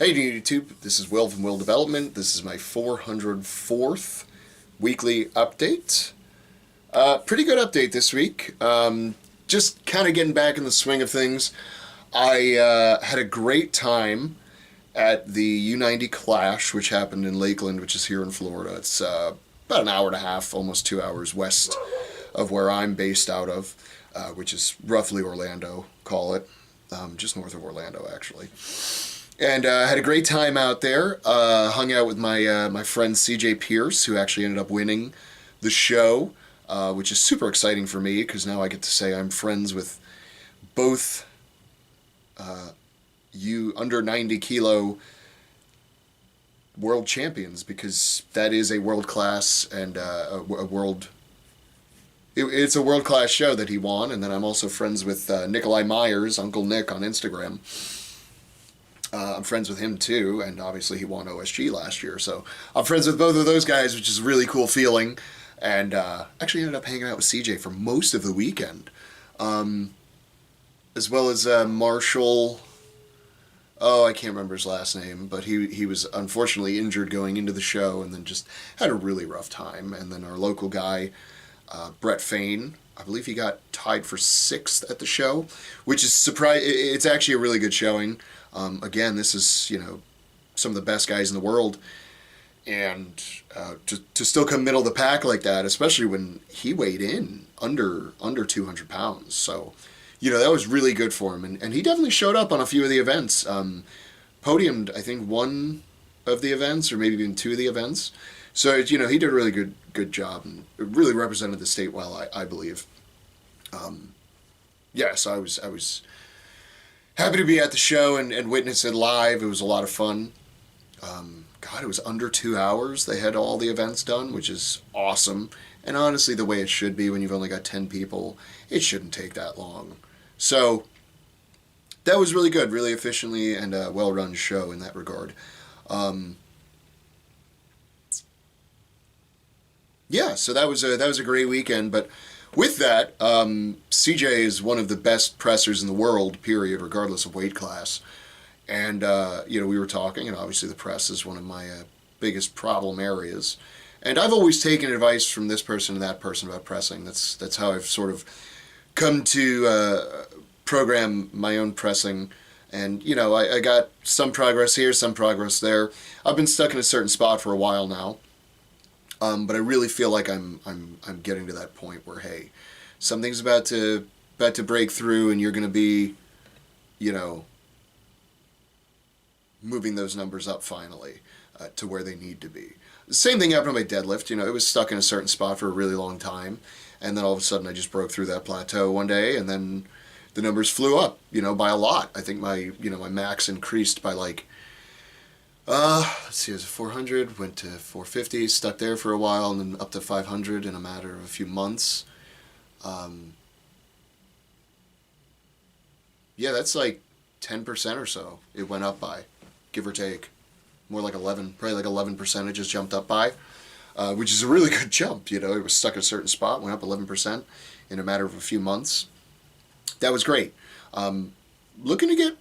Hey YouTube, this is Will from Will Development. This is my 404th weekly update. Pretty good update this week. Just kind of getting back in the swing of things. I had a great time at the U90 Clash, which happened in Lakeland, which is here in Florida. It's about an hour and a half, almost 2 hours west of where I'm based out of, which is roughly Orlando, call it. Just north of Orlando, actually. And had a great time out there. Hung out with my friend CJ Pierce, who actually ended up winning the show, which is super exciting for me because now I get to say I'm friends with both you under 90 kilo world champions, because that is a world class and a world. It's a world class show that he won, and then I'm also friends with Nikolai Myers, Uncle Nick on Instagram. I'm friends with him too, and obviously he won OSG last year, so I'm friends with both of those guys, which is a really cool feeling. And actually ended up hanging out with CJ for most of the weekend, as well as Marshall. Oh, I can't remember his last name, but he was unfortunately injured going into the show, and then just had a really rough time. And then our local guy, Brett Fain, I believe he got tied for 6th at the show, which is It's actually a really good showing. Again, this is, some of the best guys in the world. And to still come middle of the pack like that, especially when he weighed in under 200 pounds. So, that was really good for him. And he definitely showed up on a few of the events. Podiumed, I think, one of the events, or maybe even 2 of the events. So, he did a really good job, and really represented the state well, I believe. So I was happy to be at the show and witness it live. It was a lot of fun. God, it was under 2 hours. They had all the events done, which is awesome. And honestly, the way it should be when you've only got 10 people, it shouldn't take that long. So that was really good, really efficiently, and a well-run show in that regard. So that was a great weekend. But with that, CJ is one of the best pressers in the world, period, regardless of weight class. And, we were talking, and obviously the press is one of my biggest problem areas. And I've always taken advice from this person and that person about pressing. That's how I've sort of come to program my own pressing. And, I got some progress here, some progress there. I've been stuck in a certain spot for a while now. But I really feel like I'm getting to that point where, hey, something's about to break through, and you're going to be, moving those numbers up finally to where they need to be. The same thing happened with my deadlift. It was stuck in a certain spot for a really long time, and then all of a sudden I just broke through that plateau one day, and then the numbers flew up, by a lot. I think my max increased by like, let's see, it was 400, went to 450, stuck there for a while, and then up to 500 in a matter of a few months. That's like 10% or so it went up by, give or take. More like 11, probably like 11% it just jumped up by, which is a really good jump. It was stuck at a certain spot, went up 11% in a matter of a few months. That was great. Looking to get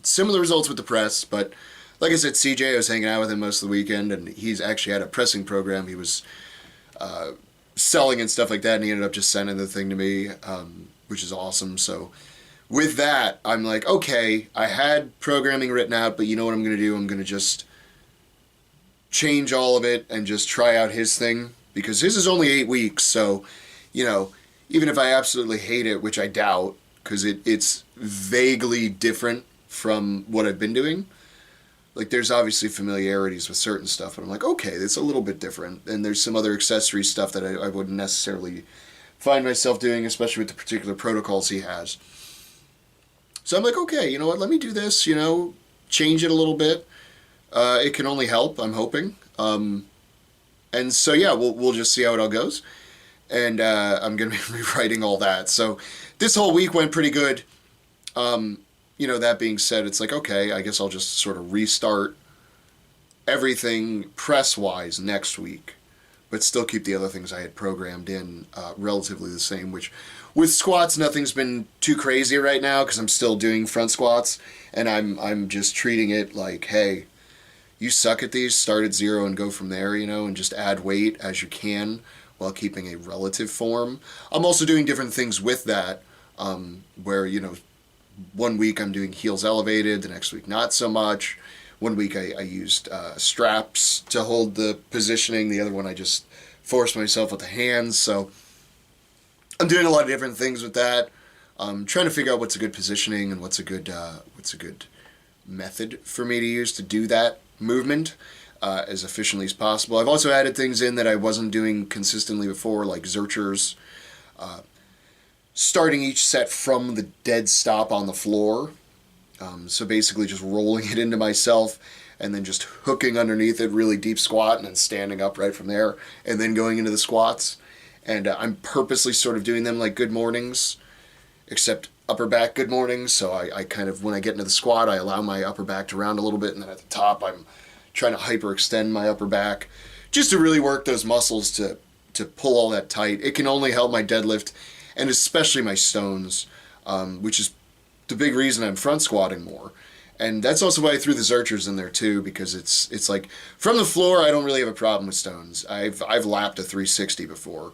similar results with the press, but like I said, CJ, I was hanging out with him most of the weekend, and he's actually had a pressing program he was selling and stuff like that, and he ended up just sending the thing to me, which is awesome. So with that, I'm like, okay, I had programming written out, but you know what I'm going to do? I'm going to just change all of it and just try out his thing, because his is only 8 weeks, so, even if I absolutely hate it, which I doubt, because it's vaguely different from what I've been doing. Like, there's obviously familiarities with certain stuff, but I'm like, okay, it's a little bit different. And there's some other accessory stuff that I wouldn't necessarily find myself doing, especially with the particular protocols he has. So I'm like, okay, you know what, let me do this, change it a little bit. It can only help, I'm hoping. And so, we'll just see how it all goes. And I'm going to be rewriting all that. So this whole week went pretty good. That being said, it's like, okay, I guess I'll just sort of restart everything press-wise next week. but still keep the other things I had programmed in relatively the same, which with squats, nothing's been too crazy right now because I'm still doing front squats, and I'm just treating it like, hey, you suck at these, start at 0 and go from there, and just add weight as you can while keeping a relative form. I'm also doing different things with that, where, 1 week I'm doing heels elevated, the next week not so much. 1 week I used straps to hold the positioning, the other one I just forced myself with the hands, so I'm doing a lot of different things with that. I'm trying to figure out what's a good positioning and what's a good method for me to use to do that movement as efficiently as possible. I've also added things in that I wasn't doing consistently before, like Zerchers, starting each set from the dead stop on the floor. So basically just rolling it into myself and then just hooking underneath it, really deep squat, and then standing up right from there, and then going into the squats. And I'm purposely sort of doing them like good mornings, except upper back good mornings. So I kind of, when I get into the squat, I allow my upper back to round a little bit, and then at the top I'm trying to hyperextend my upper back just to really work those muscles to pull all that tight. It can only help my deadlift and especially my stones, which is the big reason I'm front squatting more. And that's also why I threw the Zerchers in there too, because it's like from the floor I don't really have a problem with stones. I've lapped a 360 before,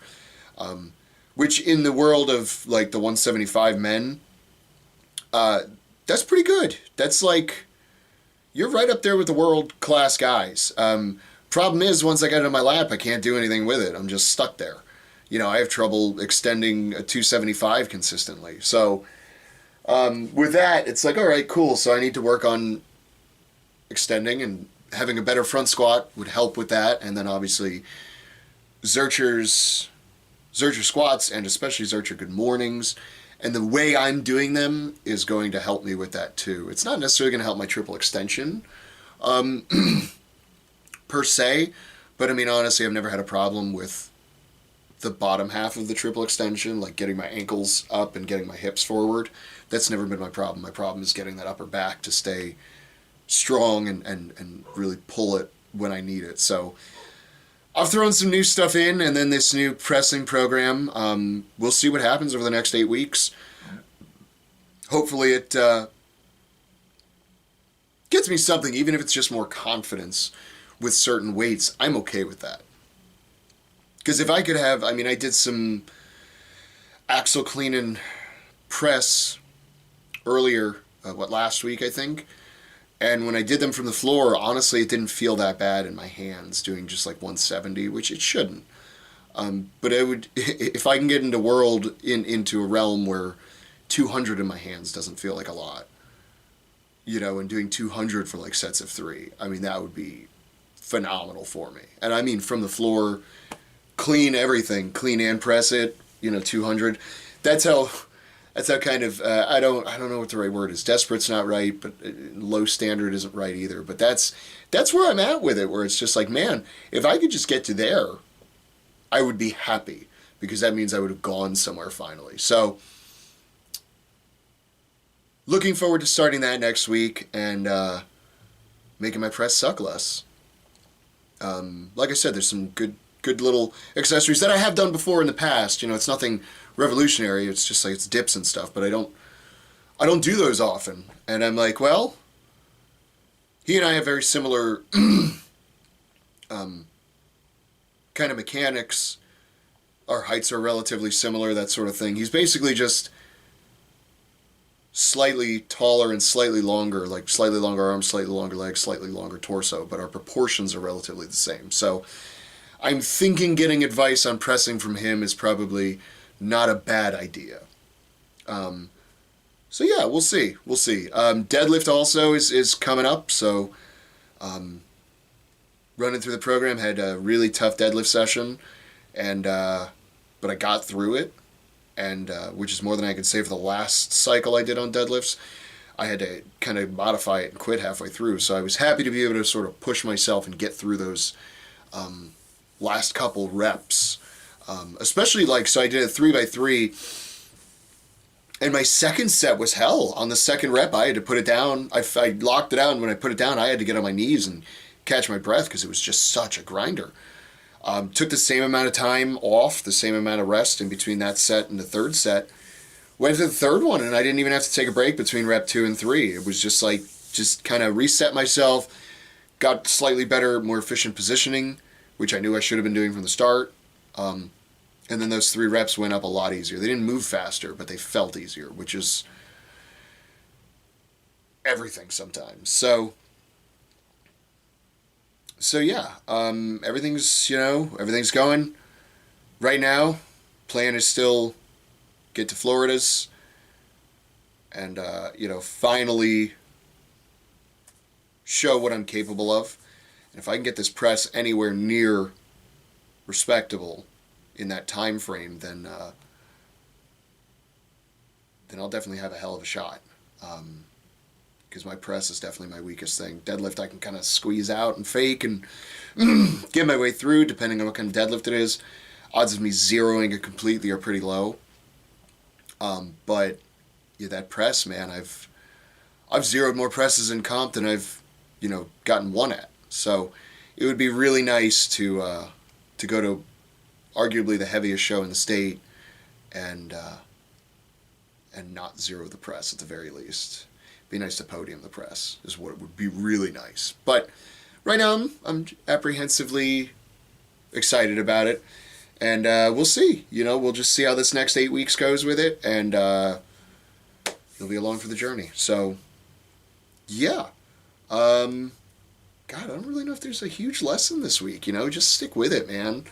which in the world of like the 175 men, that's pretty good. That's like, you're right up there with the world class guys. Problem is, once I get it on my lap, I can't do anything with it. I'm just stuck there. I have trouble extending a 275 consistently. So with that, it's like, all right, cool. So I need to work on extending, and having a better front squat would help with that. And then obviously Zercher squats, and especially Zercher good mornings, and the way I'm doing them is going to help me with that too. It's not necessarily going to help my triple extension per se, but I mean, honestly, I've never had a problem with the bottom half of the triple extension, like getting my ankles up and getting my hips forward. That's never been my problem. My problem is getting that upper back to stay strong and really pull it when I need it. So I've thrown some new stuff in, and then this new pressing program. We'll see what happens over the next 8 weeks. Hopefully it gets me something, even if it's just more confidence with certain weights. I'm okay with that. Because if I could have, I did some axle clean and press earlier, last week, I think. And when I did them from the floor, honestly, it didn't feel that bad in my hands, doing just like 170, which it shouldn't. But I would, if I can get into into a realm where 200 in my hands doesn't feel like a lot, and doing 200 for like sets of 3, that would be phenomenal for me. And from the floor, clean everything, clean and press it, 200. That's how kind of, I don't know what the right word is. Desperate's not right, but low standard isn't right either. But that's where I'm at with it, where it's just like, man, if I could just get to there, I would be happy, because that means I would have gone somewhere finally. So looking forward to starting that next week and making my press suck less. Like I said, there's some good little accessories that I have done before in the past. It's nothing revolutionary. It's just like it's dips and stuff, but I don't do those often. And I'm like, well, he and I have very similar kind of mechanics. Our heights are relatively similar, that sort of thing. He's basically just slightly taller and slightly longer, like slightly longer arms, slightly longer legs, slightly longer torso, but our proportions are relatively the same. So I'm thinking getting advice on pressing from him is probably not a bad idea. So yeah, we'll see. Deadlift also is coming up, so running through the program, had a really tough deadlift session, and but I got through it, and which is more than I could say for the last cycle I did on deadlifts. I had to kind of modify it and quit halfway through, so I was happy to be able to sort of push myself and get through those last couple reps. Especially so I did a 3x3, and my second set was hell. On the second rep, I had to put it down. I locked it out, and when I put it down, I had to get on my knees and catch my breath because it was just such a grinder. Took the same amount of time off, the same amount of rest in between that set and the third set. Went to the third one, and I didn't even have to take a break between rep 2 and 3. It was just like, just kind of reset myself, got slightly better, more efficient positioning, which I knew I should have been doing from the start. And then those 3 reps went up a lot easier. They didn't move faster, but they felt easier, which is everything sometimes. So yeah, everything's going. Right now, plan is still get to Florida's and, finally show what I'm capable of. And if I can get this press anywhere near respectable in that time frame, then I'll definitely have a hell of a shot. Because my press is definitely my weakest thing. Deadlift I can kind of squeeze out and fake and get my way through depending on what kind of deadlift it is. Odds of me zeroing it completely are pretty low. But yeah, that press, man, I've zeroed more presses in comp than I've gotten one at. So it would be really nice to go to arguably the heaviest show in the state and not zero the press at the very least. Be nice to podium the press is what it would be really nice. But right now I'm apprehensively excited about it, and we'll see. We'll just see how this next 8 weeks goes with it, and you'll be along for the journey. So yeah, God, I don't really know if there's a huge lesson this week. Just stick with it, man.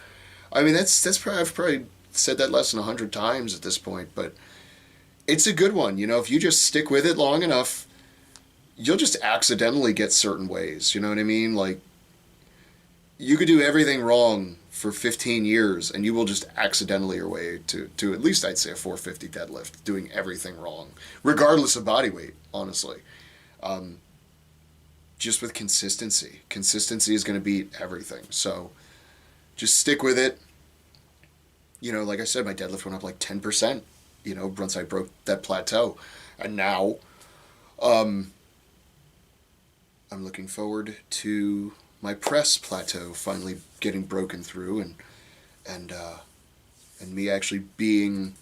I mean, that's probably, I've probably said that lesson 100 times at this point, but it's a good one. If you just stick with it long enough, you'll just accidentally get certain ways. You know what I mean? Like, you could do everything wrong for 15 years, and you will just accidentally your way to at least, I'd say, a 450 deadlift, doing everything wrong, regardless of body weight, honestly. Just with consistency. Consistency is going to beat everything. So just stick with it. Like I said, my deadlift went up like 10%, once I broke that plateau. And now, I'm looking forward to my press plateau finally getting broken through and me actually being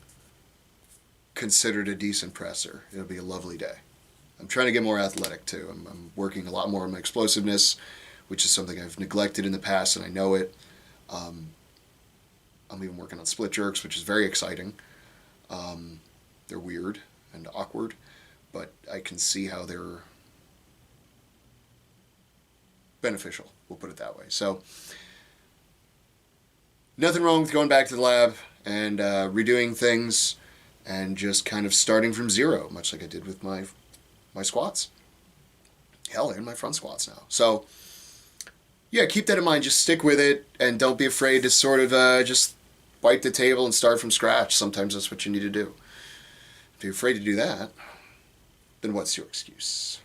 considered a decent presser. It'll be a lovely day. I'm trying to get more athletic too. I'm working a lot more on my explosiveness, which is something I've neglected in the past, and I know it. I'm even working on split jerks, which is very exciting. They're weird and awkward, but I can see how they're beneficial. We'll put it that way. So nothing wrong with going back to the lab and redoing things and just kind of starting from zero, much like I did with my squats. Hell, and my front squats now. So yeah, keep that in mind. Just stick with it and don't be afraid to sort of just wipe the table and start from scratch. Sometimes that's what you need to do. If you're afraid to do that, then what's your excuse?